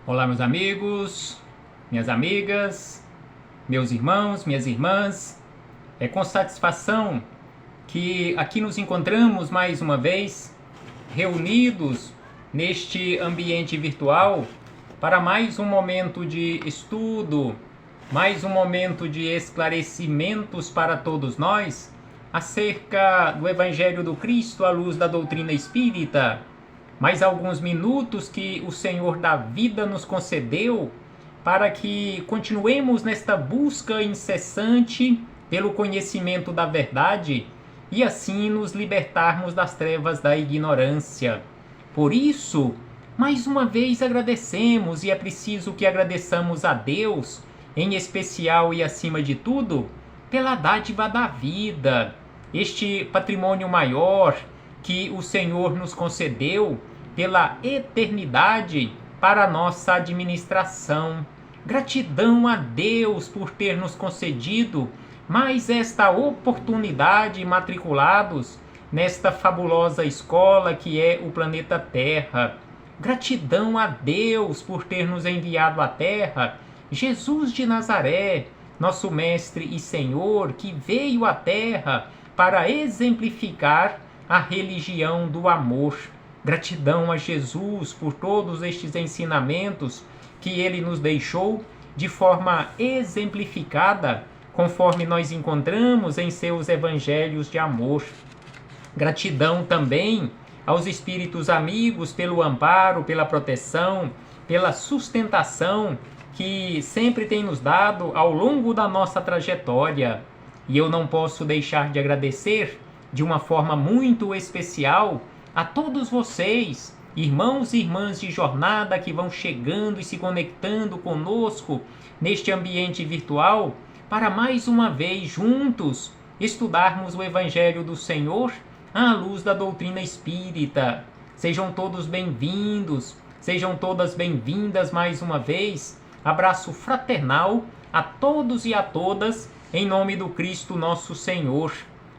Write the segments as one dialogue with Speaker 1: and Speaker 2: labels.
Speaker 1: Olá, meus amigos, minhas amigas, meus irmãos, minhas irmãs. É com satisfação que aqui nos encontramos mais uma vez, reunidos neste ambiente virtual, para mais um momento de estudo, mais um momento de esclarecimentos para todos nós acerca do Evangelho do Cristo à luz da doutrina espírita. Mais alguns minutos que o Senhor da vida nos concedeu para que continuemos nesta busca incessante pelo conhecimento da verdade e assim nos libertarmos das trevas da ignorância. Por isso, mais uma vez agradecemos, e é preciso que agradeçamos a Deus, em especial e acima de tudo, pela dádiva da vida, este patrimônio maior que o Senhor nos concedeu pela eternidade para a nossa administração. Gratidão a Deus por ter nos concedido mais esta oportunidade, matriculados nesta fabulosa escola que é o planeta Terra. Gratidão a Deus por ter nos enviado à Terra Jesus de Nazaré, nosso Mestre e Senhor, que veio à Terra para exemplificar a religião do amor. Gratidão a Jesus por todos estes ensinamentos que ele nos deixou de forma exemplificada, conforme nós encontramos em seus evangelhos de amor. Gratidão também aos espíritos amigos pelo amparo, pela proteção, pela sustentação que sempre tem nos dado ao longo da nossa trajetória. E eu não posso deixar de agradecer de uma forma muito especial a todos vocês, irmãos e irmãs de jornada que vão chegando e se conectando conosco neste ambiente virtual para mais uma vez juntos estudarmos o Evangelho do Senhor à luz da doutrina espírita. Sejam todos bem-vindos, sejam todas bem-vindas mais uma vez. Abraço fraternal a todos e a todas em nome do Cristo nosso Senhor.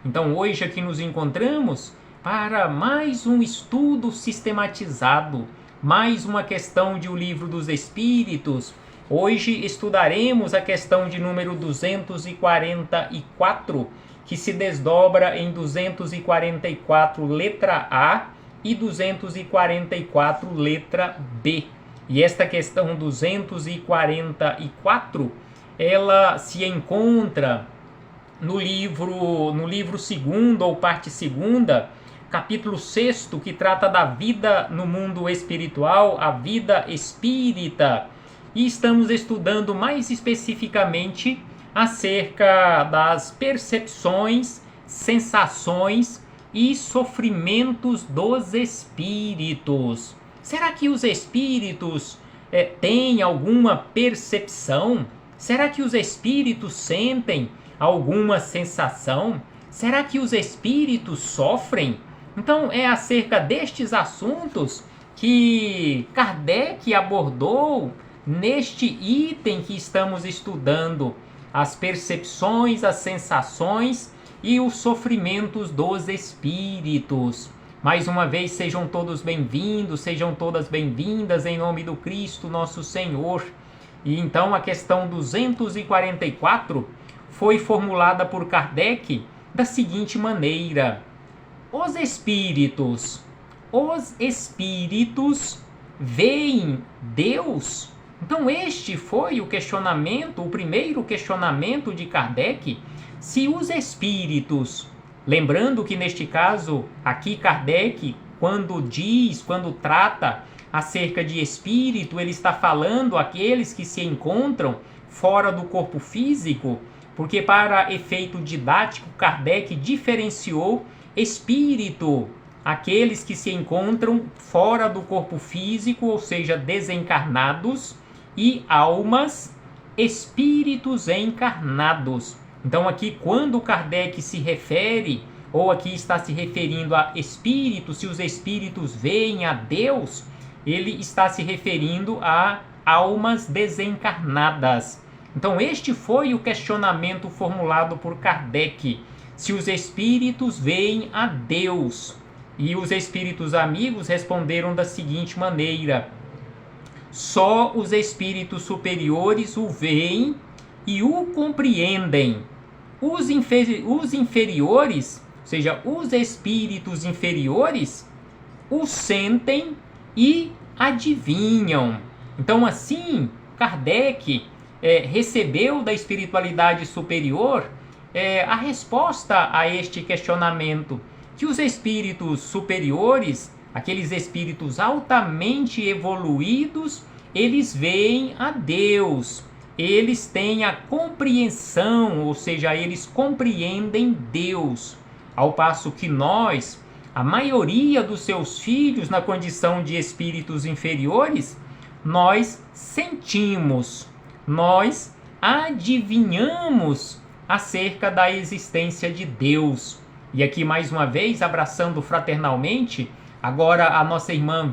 Speaker 1: Então hoje aqui nos encontramos para mais um estudo sistematizado, mais uma questão de O Livro dos Espíritos. Hoje estudaremos a questão de número 244, que se desdobra em 244 letra A e 244 letra B. E esta questão 244, ela se encontra no livro segundo ou parte segunda, capítulo 6º, que trata da vida no mundo espiritual, a vida espírita. E estamos estudando mais especificamente acerca das percepções, sensações e sofrimentos dos espíritos. Será que os espíritos têm alguma percepção? Será que os espíritos sentem alguma sensação? Será que os espíritos sofrem? Então é acerca destes assuntos que Kardec abordou neste item que estamos estudando: as percepções, as sensações e os sofrimentos dos espíritos. Mais uma vez, sejam todos bem-vindos, sejam todas bem-vindas em nome do Cristo nosso Senhor. E então a questão 244 foi formulada por Kardec da seguinte maneira: os espíritos veem Deus? Então este foi o questionamento, o primeiro questionamento de Kardec. Se os espíritos, lembrando que neste caso aqui Kardec, quando trata acerca de espírito, ele está falando aqueles que se encontram fora do corpo físico, porque para efeito didático Kardec diferenciou espírito, aqueles que se encontram fora do corpo físico, ou seja, desencarnados, e almas, espíritos encarnados. Então aqui quando Kardec se refere, ou aqui está se referindo a espíritos, se os espíritos veem a Deus, ele está se referindo a almas desencarnadas. Então este foi o questionamento formulado por Kardec: se os espíritos veem a Deus. E os espíritos amigos responderam da seguinte maneira: só os espíritos superiores o veem e o compreendem. Os inferiores, ou seja, os espíritos inferiores, o sentem e adivinham. Então, assim, Kardec recebeu da espiritualidade superior a resposta a este questionamento, que os espíritos superiores, aqueles espíritos altamente evoluídos, eles veem a Deus, eles têm a compreensão, ou seja, eles compreendem Deus, ao passo que nós, a maioria dos seus filhos na condição de espíritos inferiores, nós sentimos, nós adivinhamos acerca da existência de Deus. E aqui mais uma vez, abraçando fraternalmente, agora a nossa irmã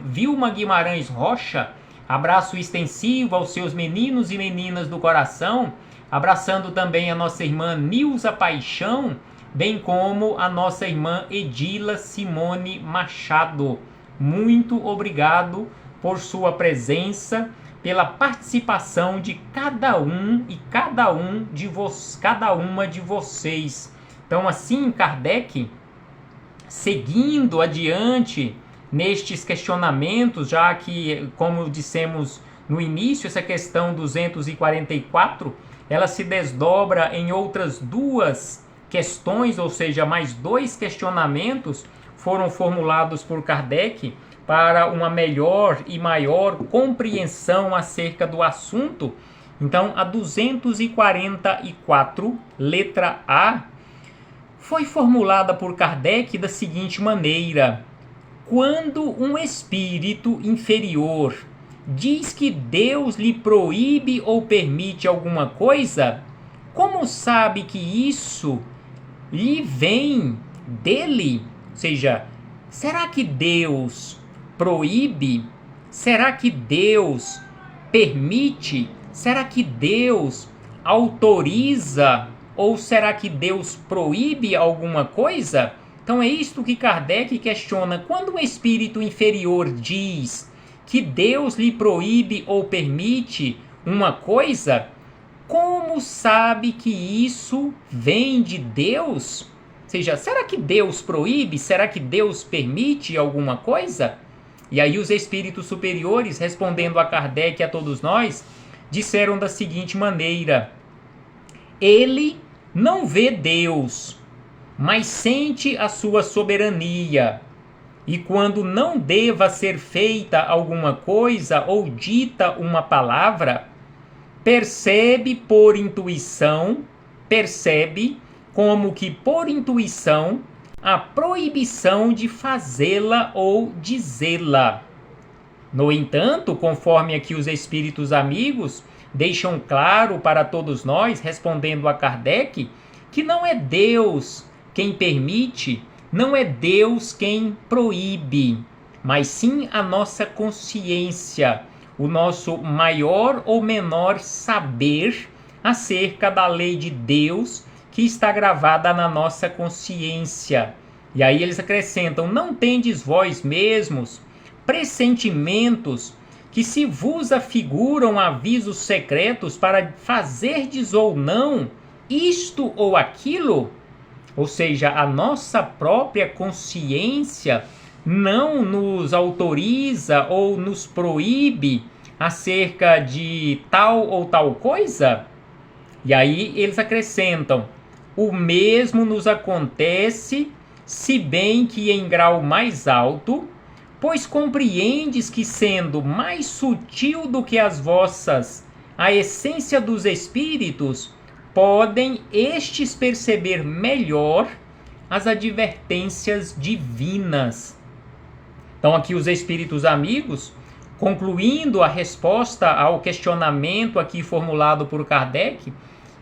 Speaker 1: Vilma Guimarães Rocha, abraço extensivo aos seus meninos e meninas do coração, abraçando também a nossa irmã Nilza Paixão, bem como a nossa irmã Edila Simone Machado. Muito obrigado por sua presença, pela participação de cada uma de vocês. Então, assim, Kardec, seguindo adiante nestes questionamentos, já que, como dissemos no início, essa questão 244, ela se desdobra em outras duas questões, ou seja, mais dois questionamentos foram formulados por Kardec para uma melhor e maior compreensão acerca do assunto. Então, a 244, letra A, foi formulada por Kardec da seguinte maneira: quando um espírito inferior diz que Deus lhe proíbe ou permite alguma coisa, como sabe que isso lhe vem dele? Ou seja, será que Deus proíbe? Será que Deus permite? Será que Deus autoriza? Ou será que Deus proíbe alguma coisa? Então é isto que Kardec questiona. Quando um espírito inferior diz que Deus lhe proíbe ou permite uma coisa, como sabe que isso vem de Deus? Ou seja, será que Deus proíbe? Será que Deus permite alguma coisa? E aí os espíritos superiores, respondendo a Kardec e a todos nós, disseram da seguinte maneira: ele não vê Deus, mas sente a sua soberania. E quando não deva ser feita alguma coisa ou dita uma palavra, percebe como que por intuição a proibição de fazê-la ou dizê-la. No entanto, conforme aqui os espíritos amigos deixam claro para todos nós, respondendo a Kardec, que não é Deus quem permite, não é Deus quem proíbe, mas sim a nossa consciência, o nosso maior ou menor saber acerca da lei de Deus que está gravada na nossa consciência. E aí eles acrescentam: não tendes vós mesmos pressentimentos que se vos afiguram avisos secretos para fazerdes ou não isto ou aquilo? Ou seja, a nossa própria consciência não nos autoriza ou nos proíbe acerca de tal ou tal coisa? E aí eles acrescentam: o mesmo nos acontece, se bem que em grau mais alto, pois compreendes que, sendo mais sutil do que as vossas a essência dos espíritos, podem estes perceber melhor as advertências divinas. Então aqui os espíritos amigos, concluindo a resposta ao questionamento aqui formulado por Kardec,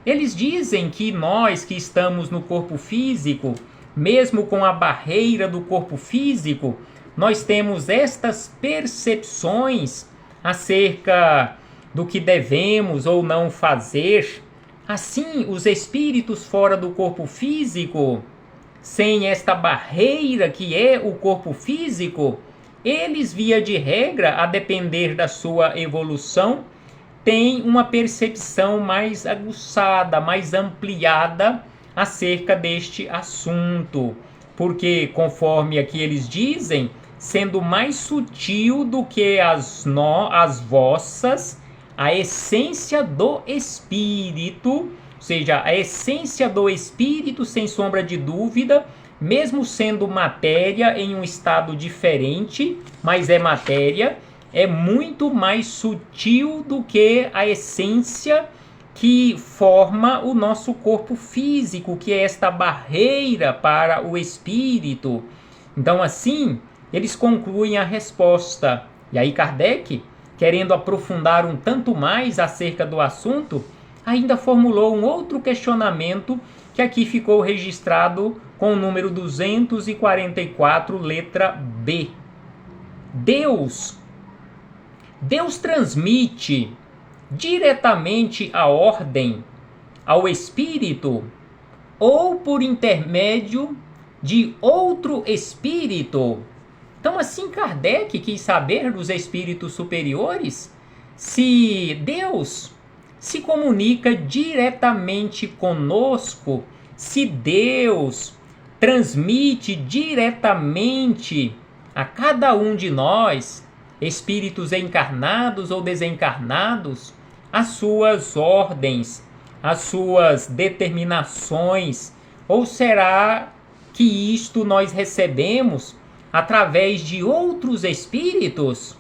Speaker 1: eles dizem que nós que estamos no corpo físico, mesmo com a barreira do corpo físico, nós temos estas percepções acerca do que devemos ou não fazer. Assim, os espíritos fora do corpo físico, sem esta barreira que é o corpo físico, eles, via de regra, a depender da sua evolução, têm uma percepção mais aguçada, mais ampliada acerca deste assunto. Porque, conforme aqui eles dizem, sendo mais sutil do que as vossas, a essência do Espírito, ou seja, a essência do Espírito, sem sombra de dúvida, mesmo sendo matéria em um estado diferente, mas é matéria, é muito mais sutil do que a essência que forma o nosso corpo físico, que é esta barreira para o espírito. Então, assim, eles concluem a resposta. E aí Kardec, querendo aprofundar um tanto mais acerca do assunto, ainda formulou um outro questionamento que aqui ficou registrado com o número 244, letra B. Deus transmite diretamente a ordem ao espírito ou por intermédio de outro espírito? Então, assim, Kardec quis saber dos espíritos superiores se Deus se comunica diretamente conosco, se Deus transmite diretamente a cada um de nós, espíritos encarnados ou desencarnados, as suas ordens, as suas determinações, ou será que isto nós recebemos através de outros espíritos?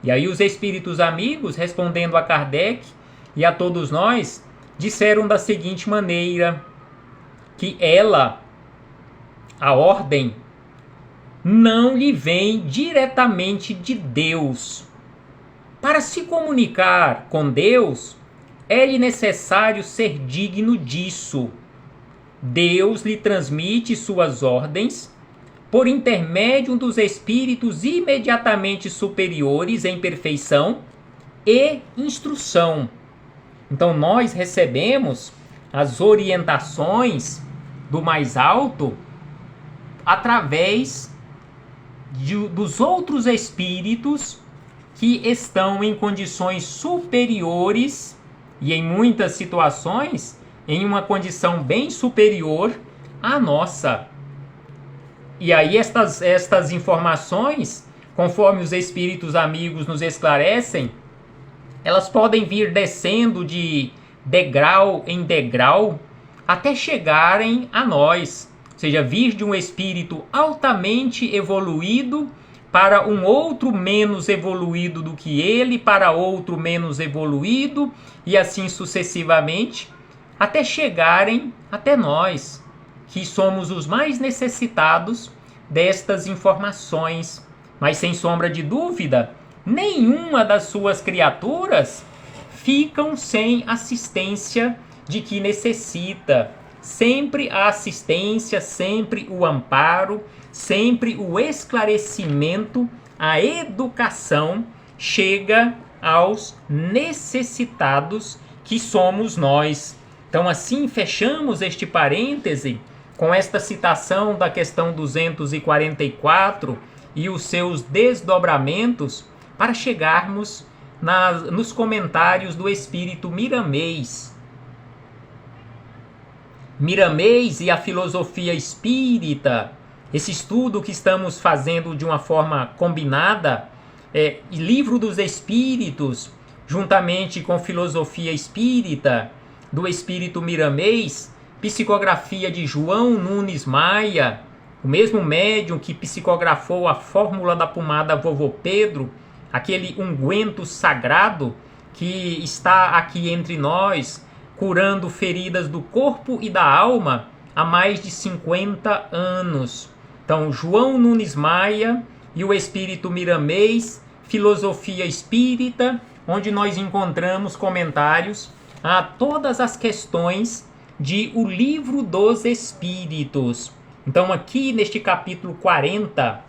Speaker 1: E aí os espíritos amigos, respondendo a Kardec e a todos nós, disseram da seguinte maneira, que a ordem, não lhe vem diretamente de Deus. Para se comunicar com Deus, é-lhe necessário ser digno disso. Deus lhe transmite suas ordens por intermédio dos espíritos imediatamente superiores em perfeição e instrução. Então nós recebemos as orientações do mais alto através dos outros espíritos que estão em condições superiores e em muitas situações em uma condição bem superior à nossa. E aí estas informações, conforme os espíritos amigos nos esclarecem, elas podem vir descendo de degrau em degrau até chegarem a nós. Ou seja, vir de um espírito altamente evoluído para um outro menos evoluído do que ele, para outro menos evoluído, e assim sucessivamente, até chegarem até nós, que somos os mais necessitados destas informações. Mas sem sombra de dúvida, nenhuma das suas criaturas ficam sem assistência de que necessita. Sempre a assistência, sempre o amparo, sempre o esclarecimento, a educação chega aos necessitados que somos nós. Então, assim, fechamos este parêntese com esta citação da questão 244 e os seus desdobramentos para chegarmos nos comentários do espírito Miramês. Miramês e a filosofia espírita, esse estudo que estamos fazendo de uma forma combinada, Livro dos Espíritos, juntamente com filosofia espírita, do espírito Miramês, psicografia de João Nunes Maia, o mesmo médium que psicografou a fórmula da pomada Vovô Pedro, aquele unguento sagrado que está aqui entre nós, curando feridas do corpo e da alma há mais de 50 anos. Então, João Nunes Maia e o espírito Miramês, filosofia espírita, onde nós encontramos comentários a todas as questões de O Livro dos Espíritos. Então, aqui neste capítulo 40,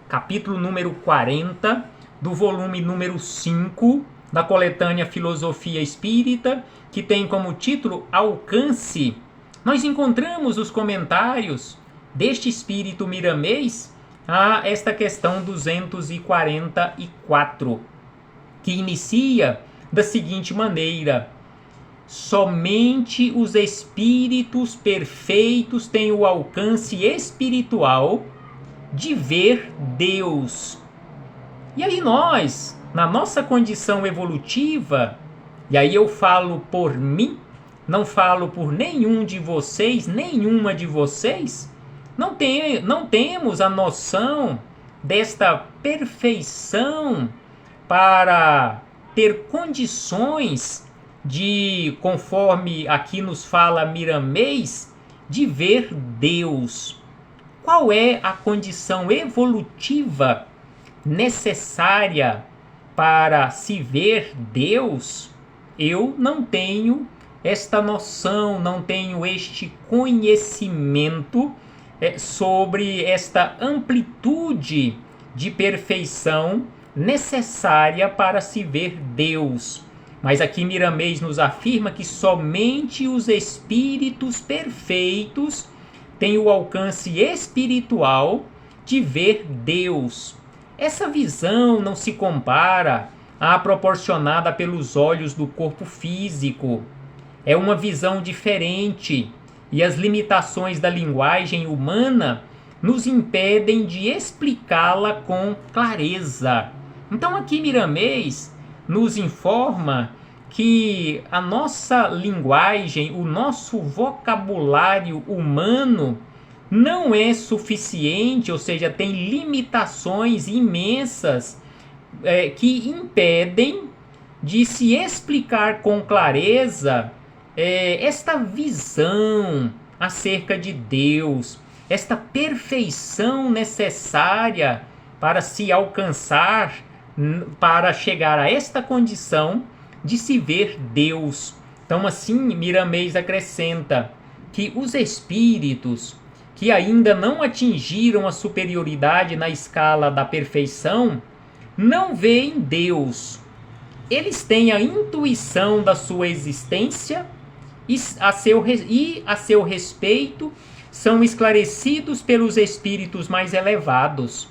Speaker 1: capítulo número 40, do volume número 5, da coletânea Filosofia Espírita, que tem como título Alcance, nós encontramos os comentários deste espírito Miramês a esta questão 244, que inicia da seguinte maneira: somente os espíritos perfeitos têm o alcance espiritual de ver Deus. E aí nós, na nossa condição evolutiva, e aí eu falo por mim, não falo por nenhum de vocês, nenhuma de vocês, não temos a noção desta perfeição para ter condições de, conforme aqui nos fala Miramês, de ver Deus. Qual é a condição evolutiva necessária para se ver Deus? Eu não tenho esta noção, não tenho este conhecimento sobre esta amplitude de perfeição necessária para se ver Deus. Mas aqui Miramês nos afirma que somente os espíritos perfeitos têm o alcance espiritual de ver Deus. Essa visão não se compara à proporcionada pelos olhos do corpo físico. É uma visão diferente, e as limitações da linguagem humana nos impedem de explicá-la com clareza. Então aqui Miramês nos informa que a nossa linguagem, o nosso vocabulário humano não é suficiente, ou seja, tem limitações imensas que impedem de se explicar com clareza esta visão acerca de Deus, esta perfeição necessária para se alcançar, para chegar a esta condição de se ver Deus. Então assim Miramês acrescenta que os espíritos que ainda não atingiram a superioridade na escala da perfeição não veem Deus. Eles têm a intuição da sua existência e a seu respeito são esclarecidos pelos espíritos mais elevados.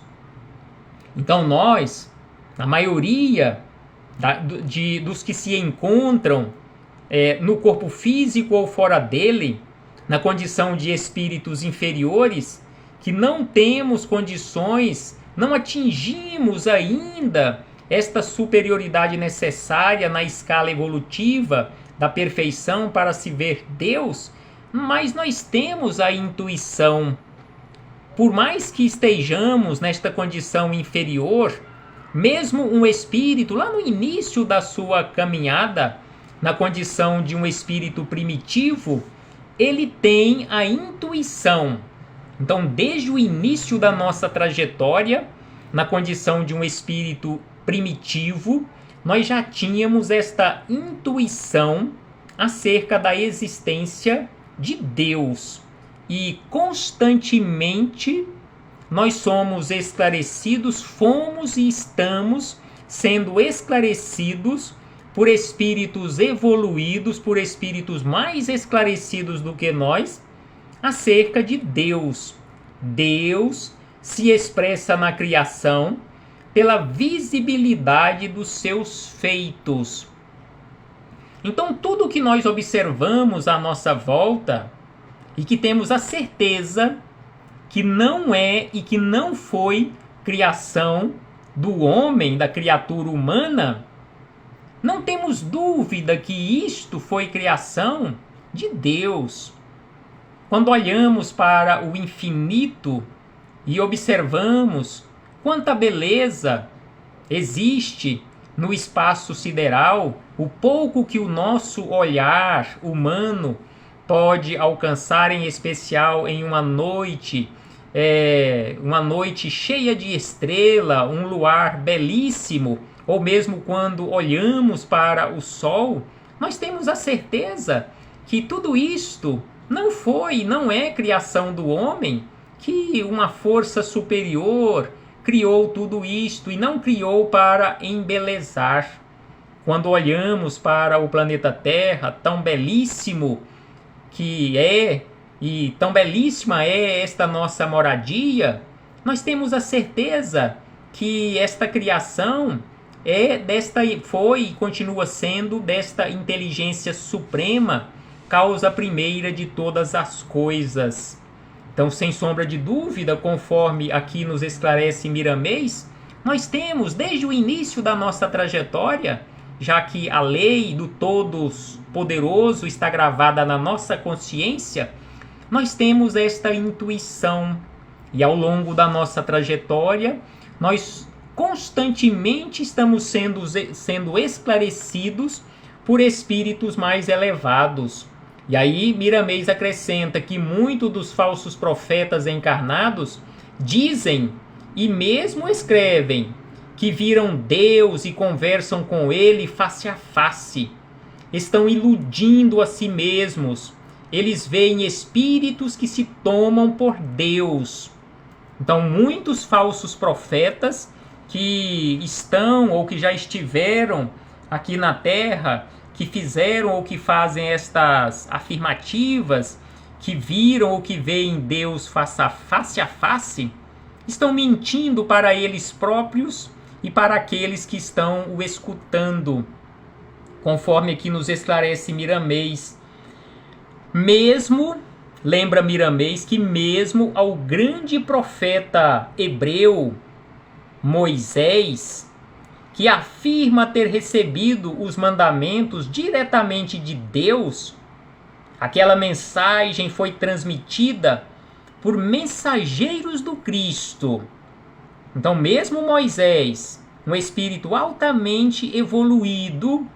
Speaker 1: Então nós, a maioria dos que se encontram no corpo físico ou fora dele, na condição de espíritos inferiores, que não temos condições, não atingimos ainda esta superioridade necessária na escala evolutiva da perfeição para se ver Deus, mas nós temos a intuição. Por mais que estejamos nesta condição inferior, mesmo um espírito lá no início da sua caminhada, na condição de um espírito primitivo, ele tem a intuição. Então, desde o início da nossa trajetória, na condição de um espírito primitivo, nós já tínhamos esta intuição acerca da existência de Deus. E constantemente nós somos esclarecidos, fomos e estamos sendo esclarecidos por espíritos evoluídos, por espíritos mais esclarecidos do que nós, acerca de Deus. Deus se expressa na criação pela visibilidade dos seus feitos. Então, tudo que nós observamos à nossa volta e que temos a certeza que não é e que não foi criação do homem, da criatura humana, não temos dúvida que isto foi criação de Deus. Quando olhamos para o infinito e observamos quanta beleza existe no espaço sideral, o pouco que o nosso olhar humano pode alcançar, em especial em uma noite cheia de estrela, um luar belíssimo, ou mesmo quando olhamos para o sol, nós temos a certeza que tudo isto não é criação do homem, que uma força superior criou tudo isto e não criou para embelezar. Quando olhamos para o planeta Terra, tão belíssimo que é, e tão belíssima é esta nossa moradia, nós temos a certeza que esta criação foi e continua sendo desta inteligência suprema, causa primeira de todas as coisas. Então, sem sombra de dúvida, conforme aqui nos esclarece Miramês, nós temos desde o início da nossa trajetória, já que a lei do Todo-Poderoso está gravada na nossa consciência, nós temos esta intuição. E ao longo da nossa trajetória, nós constantemente estamos sendo esclarecidos por espíritos mais elevados. E aí Miramês acrescenta que muitos dos falsos profetas encarnados dizem e mesmo escrevem que viram Deus e conversam com Ele face a face. Estão iludindo a si mesmos. Eles veem espíritos que se tomam por Deus. Então, muitos falsos profetas que estão ou que já estiveram aqui na Terra, que fizeram ou que fazem estas afirmativas, que viram ou que veem Deus face a face, estão mentindo para eles próprios e para aqueles que estão o escutando, conforme aqui nos esclarece Miramês. Lembra Miramês que mesmo ao grande profeta hebreu Moisés, que afirma ter recebido os mandamentos diretamente de Deus, aquela mensagem foi transmitida por mensageiros do Cristo. Então, mesmo Moisés, um espírito altamente evoluído,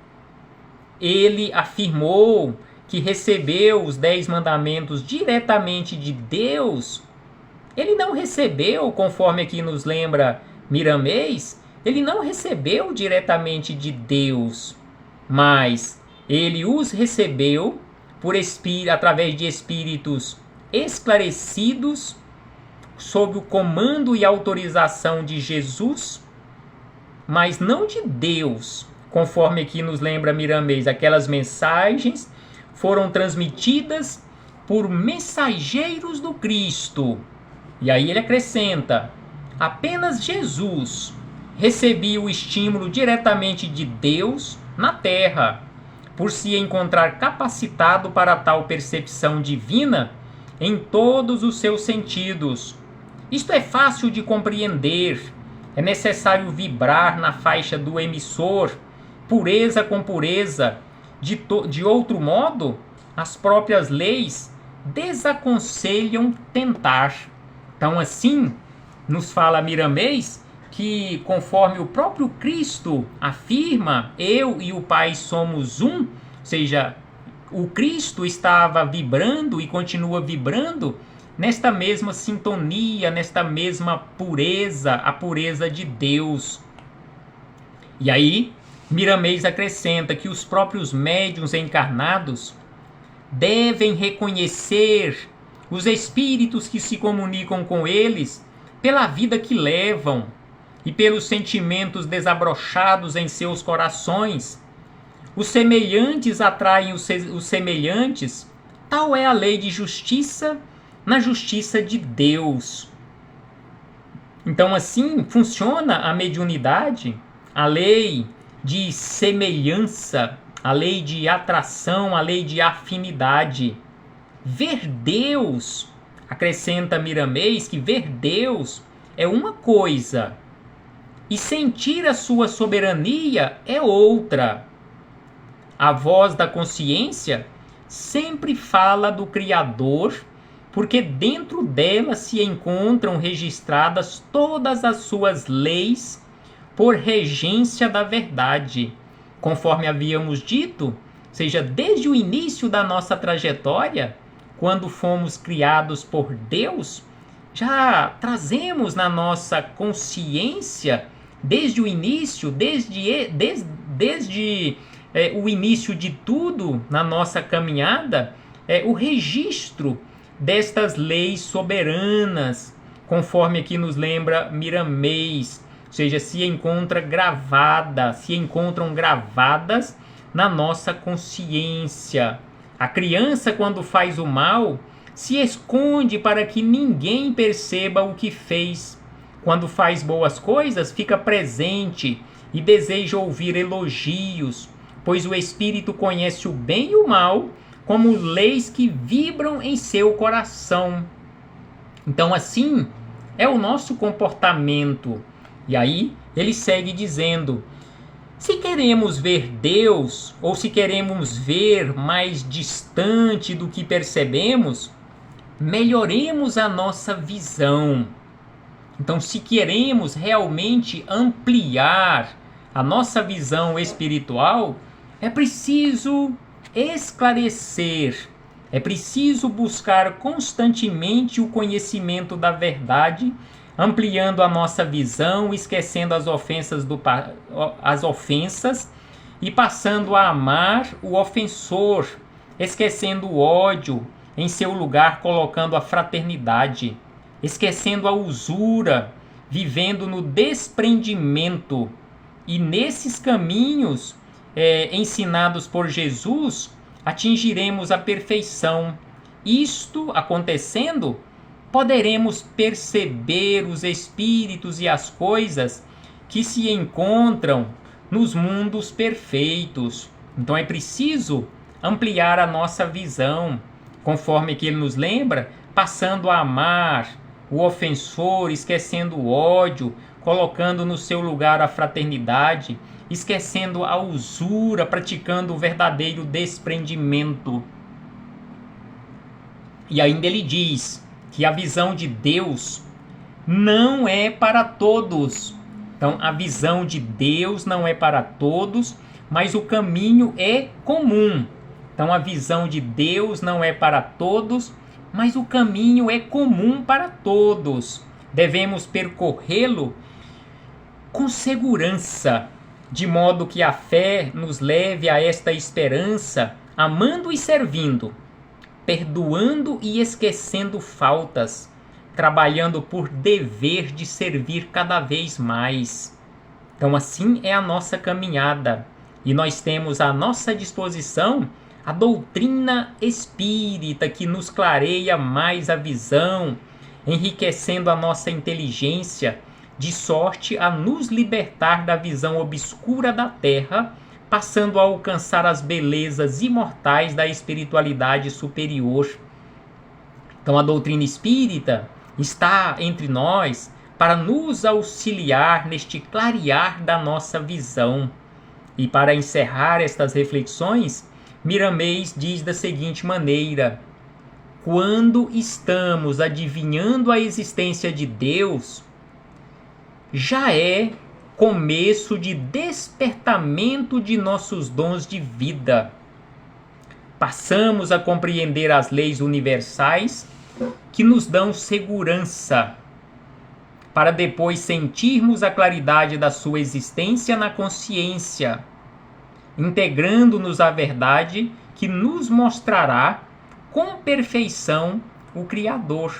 Speaker 1: ele afirmou que recebeu os 10 mandamentos diretamente de Deus. Ele não recebeu, conforme aqui nos lembra Miramês, ele não recebeu diretamente de Deus, mas ele os recebeu através de espíritos esclarecidos, sob o comando e autorização de Jesus, mas não de Deus, conforme aqui nos lembra Miramês. Aquelas mensagens foram transmitidas por mensageiros do Cristo. E aí ele acrescenta: apenas Jesus recebia o estímulo diretamente de Deus na Terra, por se encontrar capacitado para tal percepção divina em todos os seus sentidos. Isto é fácil de compreender. É necessário vibrar na faixa do emissor, pureza com pureza. De outro modo, as próprias leis desaconselham tentar. Então, assim, nos fala Miramês que, conforme o próprio Cristo afirma, eu e o Pai somos um, ou seja, o Cristo estava vibrando e continua vibrando nesta mesma sintonia, nesta mesma pureza, a pureza de Deus. E aí, Miramês acrescenta que os próprios médiuns encarnados devem reconhecer os espíritos que se comunicam com eles pela vida que levam e pelos sentimentos desabrochados em seus corações. Os semelhantes atraem os semelhantes, tal é a lei de justiça na justiça de Deus. Então, assim funciona a mediunidade, a lei de semelhança, a lei de atração, a lei de afinidade. Ver Deus, acrescenta Miramês, que ver Deus é uma coisa e sentir a sua soberania é outra. A voz da consciência sempre fala do Criador, porque dentro dela se encontram registradas todas as suas leis por regência da verdade. Conforme havíamos dito, seja desde o início da nossa trajetória, quando fomos criados por Deus, já trazemos na nossa consciência, desde o início, desde o início de tudo na nossa caminhada, o registro destas leis soberanas, conforme aqui nos lembra Miramês, ou seja, se encontram gravadas na nossa consciência. A criança, quando faz o mal, Se esconde para que ninguém perceba o que fez. Quando faz boas coisas, fica presente e deseja ouvir elogios, pois o Espírito conhece o bem e o mal como leis que vibram em seu coração. Então, assim é o nosso comportamento. E aí ele segue dizendo: se queremos ver Deus, ou se queremos ver mais distante do que percebemos, melhoremos a nossa visão. Então, se queremos realmente ampliar a nossa visão espiritual, é preciso esclarecer, é preciso buscar constantemente o conhecimento da verdade, ampliando a nossa visão, esquecendo as ofensas e passando a amar o ofensor, esquecendo o ódio, em seu lugar colocando a fraternidade, esquecendo a usura, vivendo no desprendimento. E nesses caminhos ensinados por Jesus, atingiremos a perfeição. Isto acontecendo, poderemos perceber os espíritos e as coisas que se encontram nos mundos perfeitos. Então é preciso ampliar a nossa visão, conforme que ele nos lembra, passando a amar o ofensor, esquecendo o ódio, colocando no seu lugar a fraternidade, esquecendo a usura, praticando o verdadeiro desprendimento. E ainda ele diz que a visão de Deus não é para todos. Então, a visão de Deus não é para todos, mas o caminho é comum. Então, a visão de Deus não é para todos, mas o caminho é comum para todos. Devemos percorrê-lo com segurança, de modo que a fé nos leve a esta esperança, amando e servindo, perdoando e esquecendo faltas, trabalhando por dever de servir cada vez mais. Então, assim é a nossa caminhada, e nós temos à nossa disposição a doutrina espírita, que nos clareia mais a visão, enriquecendo a nossa inteligência, de sorte a nos libertar da visão obscura da terra, passando a alcançar as belezas imortais da espiritualidade superior. Então a doutrina espírita está entre nós para nos auxiliar neste clarear da nossa visão. E para encerrar estas reflexões, Miramês diz da seguinte maneira: quando estamos adivinhando a existência de Deus, já é começo de despertamento de nossos dons de vida. Passamos a compreender as leis universais que nos dão segurança, para depois sentirmos a claridade da sua existência na consciência, integrando-nos à verdade que nos mostrará com perfeição o Criador.